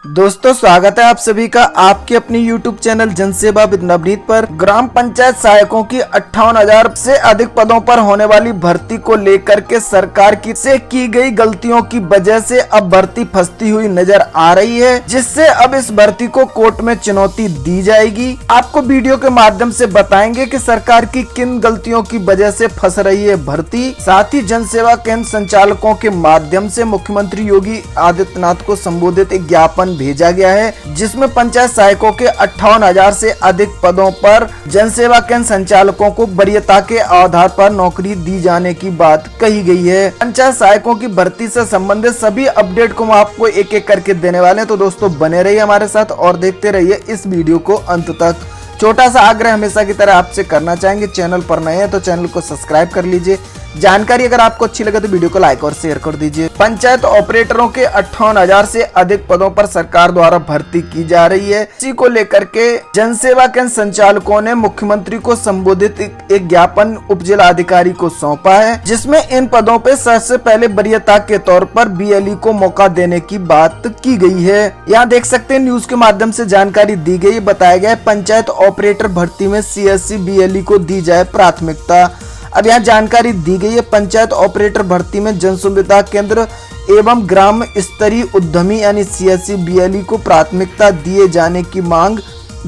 दोस्तों स्वागत है आप सभी का आपके अपनी YouTube चैनल जनसेवा विद नवनीत पर। ग्राम पंचायत सहायकों की 58,000 से अधिक पदों पर होने वाली भर्ती को लेकर के सरकार की गई गलतियों की वजह से अब भर्ती फंसती हुई नजर आ रही है, जिससे अब इस भर्ती को कोर्ट में चुनौती दी जाएगी। आपको वीडियो के माध्यम से बताएंगे कि सरकार की किन गलतियों की वजह से फंस रही है भर्ती। साथ ही जनसेवा केंद्र संचालकों के माध्यम से मुख्यमंत्री योगी आदित्यनाथ को संबोधित एक ज्ञापन भेजा गया है, जिसमें पंचायत सहायकों के 58,000 से अधिक पदों पर जनसेवा केंद्र संचालकों को वरीयता के आधार पर नौकरी दी जाने की बात कही गई है। पंचायत सहायकों की भर्ती से संबंधित सभी अपडेट को हम आपको एक एक करके देने वाले हैं, तो दोस्तों बने रहिए हमारे साथ और देखते रहिए इस वीडियो को अंत तक। छोटा सा आग्रह हमेशा की तरह आपसे करना चाहेंगे, चैनल पर नए हैं तो चैनल को सब्सक्राइब कर लीजिए। जानकारी अगर आपको अच्छी लगे तो वीडियो को लाइक और शेयर कर दीजिए। पंचायत ऑपरेटरों के 58,000 से अधिक पदों पर सरकार द्वारा भर्ती की जा रही है। इसी को लेकर के जनसेवा केंद्र संचालकों ने मुख्यमंत्री को संबोधित एक ज्ञापन उप जिला अधिकारी को सौंपा है, जिसमें इन पदों पे सबसे पहले वरीयता के तौर पर BLE को मौका देने की बात की गई है। यहाँ देख सकते हैं न्यूज के माध्यम से जानकारी दी गई। बताया गया पंचायत ऑपरेटर भर्ती में CSC BLE को दी जाए प्राथमिकता। अब यहाँ जानकारी दी गई है पंचायत ऑपरेटर भर्ती में जन सुविधा केंद्र एवं ग्राम स्तरीय उद्यमी यानी CSC BLE को प्राथमिकता दिए जाने की मांग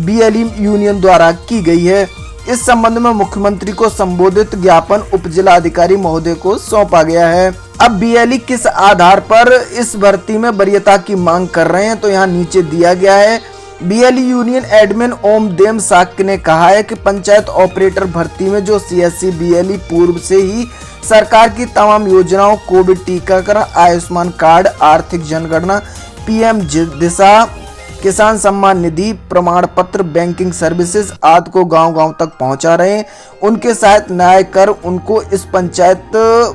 BLE यूनियन द्वारा की गई है। इस संबंध में मुख्यमंत्री को संबोधित ज्ञापन उप जिला अधिकारी महोदय को सौंपा गया है। अब BLE किस आधार पर इस भर्ती में वरीयता की मांग कर रहे हैं, तो यहाँ नीचे दिया गया है। BLE union admin Omdev Shakya ने कहा है कि पंचायत ऑपरेटर भर्ती में जो CSC BLE पूर्व से ही सरकार की तमाम योजनाओं, कोविड टीकाकरण, आयुष्मान कार्ड, आर्थिक जनगणना, PM दिशा, किसान सम्मान निधि, प्रमाण पत्र, बैंकिंग सर्विसेज आदि को गांव-गांव तक पहुंचा रहे हैं, उनके साथ न्याय कर उनको इस पंचायत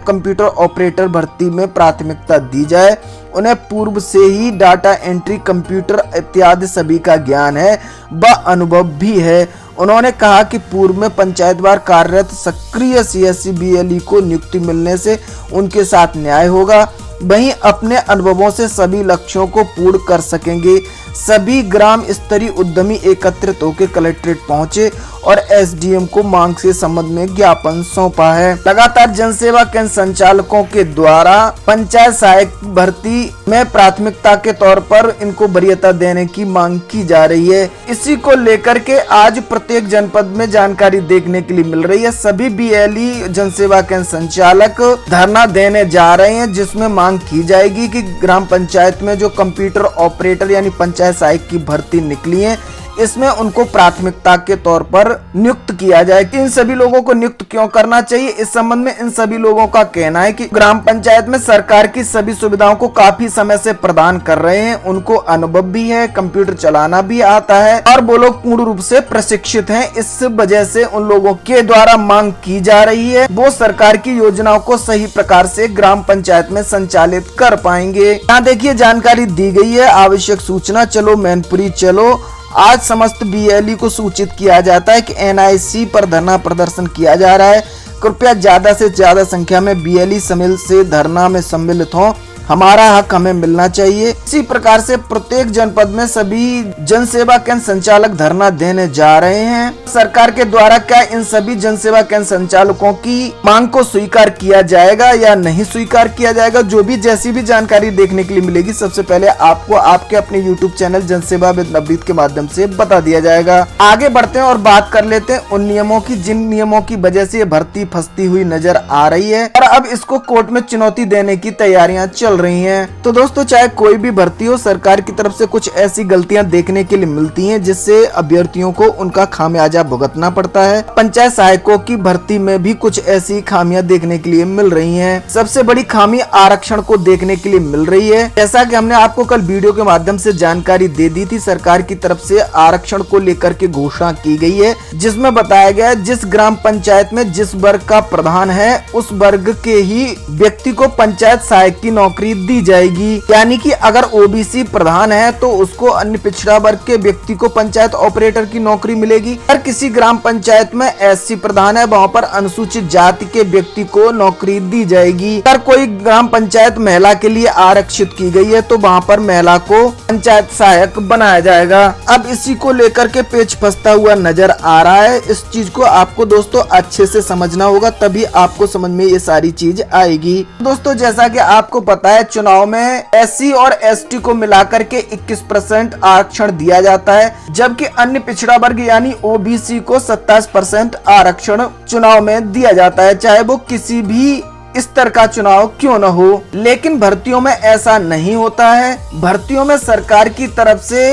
कंप्यूटर ऑपरेटर भर्ती में प्राथमिकता दी जाए। उन्हें पूर्व से ही डाटा एंट्री, कंप्यूटर इत्यादि सभी का ज्ञान है व अनुभव भी है। उन्होंने कहा कि पूर्व में पंचायतवार कार्यरत सक्रिय CSC BLE को नियुक्ति मिलने से उनके साथ न्याय होगा, वहीं अपने अनुभवों से सभी लक्ष्यों को पूर्ण कर सकेंगे। सभी ग्राम स्तरीय उद्यमी एकत्रित होकर कलेक्ट्रेट पहुंचे और SDM को मांग से संबंध में ज्ञापन सौंपा है। लगातार जनसेवा केंद्र संचालकों के द्वारा पंचायत सहायक भर्ती में प्राथमिकता के तौर पर इनको वरीयता देने की मांग की जा रही है। इसी को लेकर के आज प्रत्येक जनपद में जानकारी देखने के लिए मिल रही है। सभी BLE जनसेवा केंद्र संचालक धरना देने जा रहे हैं, जिसमें मांग की जाएगी कि ग्राम पंचायत में जो कंप्यूटर ऑपरेटर यानी पंचायत सहायक की भर्ती निकली है, इसमें उनको प्राथमिकता के तौर पर नियुक्त किया जाए। इन सभी लोगों को नियुक्त क्यों करना चाहिए, इस संबंध में इन सभी लोगों का कहना है कि ग्राम पंचायत में सरकार की सभी सुविधाओं को काफी समय से प्रदान कर रहे हैं, उनको अनुभव भी है, कंप्यूटर चलाना भी आता है और वो लोग पूर्ण रूप से प्रशिक्षित हैं। इस वजह से उन लोगों के द्वारा मांग की जा रही है वो सरकार की योजनाओं को सही प्रकार से ग्राम पंचायत में संचालित कर पाएंगे। यहाँ देखिए जानकारी दी गई है। आवश्यक सूचना, चलो मैनपुरी चलो। आज समस्त BLE को सूचित किया जाता है कि NIC पर धरना प्रदर्शन किया जा रहा है। कृपया ज्यादा से ज्यादा संख्या में BLE शामिल से धरना में सम्मिलित हों, हमारा हक हमें मिलना चाहिए। इसी प्रकार से प्रत्येक जनपद में सभी जनसेवा केंद्र संचालक धरना देने जा रहे हैं। सरकार के द्वारा क्या इन सभी जनसेवा केंद्र संचालकों की मांग को स्वीकार किया जाएगा या नहीं स्वीकार किया जाएगा, जो भी जैसी भी जानकारी देखने के लिए मिलेगी सबसे पहले आपको आपके अपने YouTube चैनल जनसेवा विद नवनीत के माध्यम से बता दिया जाएगा। आगे बढ़ते हैं और बात कर लेते हैं उन नियमों की जिन नियमों की वजह से भर्ती फंसती हुई नजर आ रही है और अब इसको कोर्ट में चुनौती देने की तैयारियां चल रही हैं। तो दोस्तों चाहे कोई भी भर्ती हो, सरकार की तरफ से कुछ ऐसी गलतियां देखने के लिए मिलती हैं जिससे अभ्यर्थियों को उनका खामियाजा भुगतना पड़ता है। पंचायत सहायकों की भर्ती में भी कुछ ऐसी खामियां देखने के लिए मिल रही हैं। सबसे बड़ी खामी आरक्षण को देखने के लिए मिल रही है। जैसा कि हमने आपको कल वीडियो के माध्यम से जानकारी दे दी थी, सरकार की तरफ से आरक्षण को लेकर के घोषणा की गई है, जिसमें बताया गया है जिस ग्राम पंचायत में जिस वर्ग का प्रधान है उस वर्ग के ही व्यक्ति को पंचायत सहायक की नौकरी नौकरी दी जाएगी। यानी कि अगर ओबीसी प्रधान है तो उसको अन्य पिछड़ा वर्ग के व्यक्ति को पंचायत ऑपरेटर की नौकरी मिलेगी। अगर किसी ग्राम पंचायत में एससी प्रधान है वहाँ पर अनुसूचित जाति के व्यक्ति को नौकरी दी जाएगी। अगर कोई ग्राम पंचायत महिला के लिए आरक्षित की गई है तो वहाँ पर महिला को पंचायत सहायक बनाया जाएगा। अब इसी को लेकर के पेच फंसता हुआ नजर आ रहा है। इस चीज को आपको दोस्तों अच्छे से समझना होगा, तभी आपको समझ में ये सारी चीज आएगी। दोस्तों जैसा कि आपको पता है चुनाव में एससी और एसटी को मिलाकर के 21% आरक्षण दिया जाता है, जबकि अन्य पिछड़ा वर्ग यानी ओबीसी को 27% आरक्षण चुनाव में दिया जाता है, चाहे वो किसी भी स्तर का चुनाव क्यों न हो। लेकिन भर्तियों में ऐसा नहीं होता है। भर्तियों में सरकार की तरफ से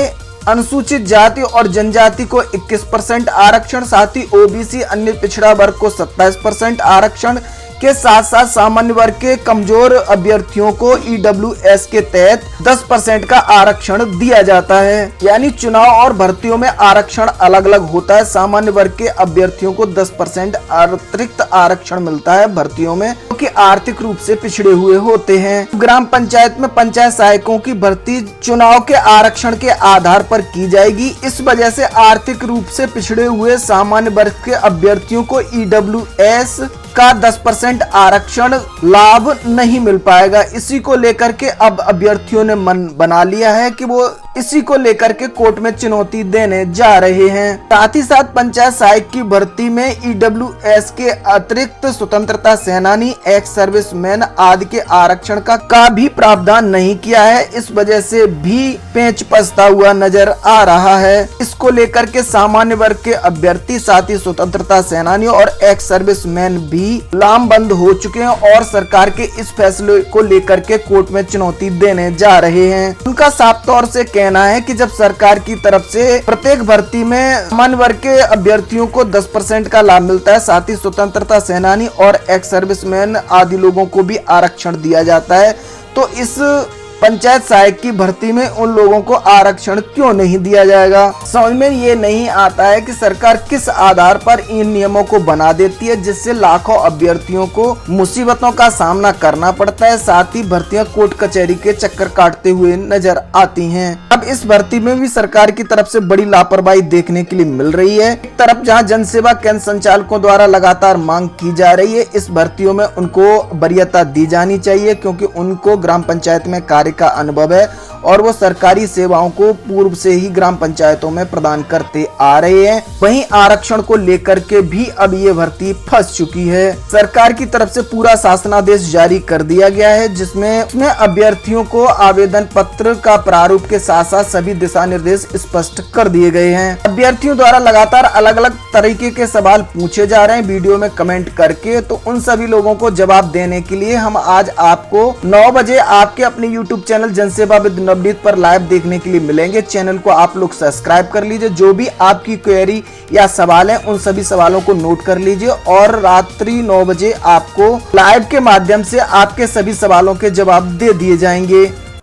अनुसूचित जाति और जनजाति को 21% आरक्षण, साथ ही ओबीसी अन्य पिछड़ा वर्ग को 27% आरक्षण के साथ साथ सामान्य वर्ग के कमजोर अभ्यर्थियों को ईडब्ल्यूएस के तहत 10% का आरक्षण दिया जाता है। यानी चुनाव और भर्तियों में आरक्षण अलग अलग होता है। सामान्य वर्ग के अभ्यर्थियों को 10% अतिरिक्त आरक्षण मिलता है भर्तियों में, क्योंकि आर्थिक रूप से पिछड़े हुए होते हैं। ग्राम पंचायत में पंचायत सहायकों की भर्ती चुनाव के आरक्षण के आधार पर की जाएगी। इस वजह से आर्थिक रूप से पिछड़े हुए सामान्य वर्ग के अभ्यर्थियों को ईडब्ल्यूएस का 10% आरक्षण लाभ नहीं मिल पाएगा। इसी को लेकर के अब अभ्यर्थियों ने मन बना लिया है कि वो इसी को लेकर के कोर्ट में चुनौती देने जा रहे हैं। साथ ही साथ पंचायत सहायक की भर्ती में ईडब्ल्यूएस के अतिरिक्त स्वतंत्रता सेनानी, एक्स सर्विसमैन आदि के आरक्षण का भी प्रावधान नहीं किया है। इस वजह से भी पेच फंसता हुआ नजर आ रहा है। इसको लेकर के सामान्य वर्ग के अभ्यर्थी, साथ ही स्वतंत्रता सेनानी और एक्स सर्विसमैन भी लामबंद हो चुके हैं और सरकार के इस फैसले को लेकर के कोर्ट में चुनौती देने जा रहे हैं। उनका साफ तौर से कहना है कि जब सरकार की तरफ से प्रत्येक भर्ती में सामान्य वर्ग के अभ्यर्थियों को 10% का लाभ मिलता है, साथ ही स्वतंत्रता सेनानी और एक्स सर्विसमैन आदि लोगों को भी आरक्षण दिया जाता है, तो इस पंचायत सहायक की भर्ती में उन लोगों को आरक्षण क्यों नहीं दिया जाएगा। समझ में ये नहीं आता है कि सरकार किस आधार पर इन नियमों को बना देती है, जिससे लाखों अभ्यर्थियों को मुसीबतों का सामना करना पड़ता है। साथ ही भर्तियां कोर्ट कचहरी के चक्कर काटते हुए नजर आती हैं। अब इस भर्ती में भी सरकार की तरफ से बड़ी लापरवाही देखने के लिए मिल रही है। एक तरफ जहां जनसेवा केंद्र संचालकों द्वारा लगातार मांग की जा रही है, इस भर्तियों में उनको वरीयता दी जानी चाहिए, क्योंकि उनको ग्राम पंचायत में कार्य का अनुभव है और वो सरकारी सेवाओं को पूर्व से ही ग्राम पंचायतों में प्रदान करते आ रहे हैं। वहीं आरक्षण को लेकर के भी अब ये भर्ती फंस चुकी है। सरकार की तरफ से पूरा शासनादेश जारी कर दिया गया है, जिसमें अभ्यर्थियों को आवेदन पत्र का प्रारूप के साथ साथ सभी दिशा निर्देश स्पष्ट कर दिए गए हैं। अभ्यर्थियों द्वारा लगातार अलग अलग तरीके के सवाल पूछे जा रहे हैं वीडियो में कमेंट करके, तो उन सभी लोगों को जवाब देने के लिए हम आज आपको 9 बजे आपके अपने यूट्यूब चैनल जनसेवा विद नवनीत पर लाइव देखने के लिए मिलेंगे। चैनल को आप लोग सब्सक्राइब कर लीजिए। जो भी आपकी क्वेरी या सवाल है उन सभी सवालों को नोट कर लीजिए और रात्रि 9 बजे आपको लाइव के माध्यम से आपके सभी सवालों के जवाब दे दिए जाएंगे।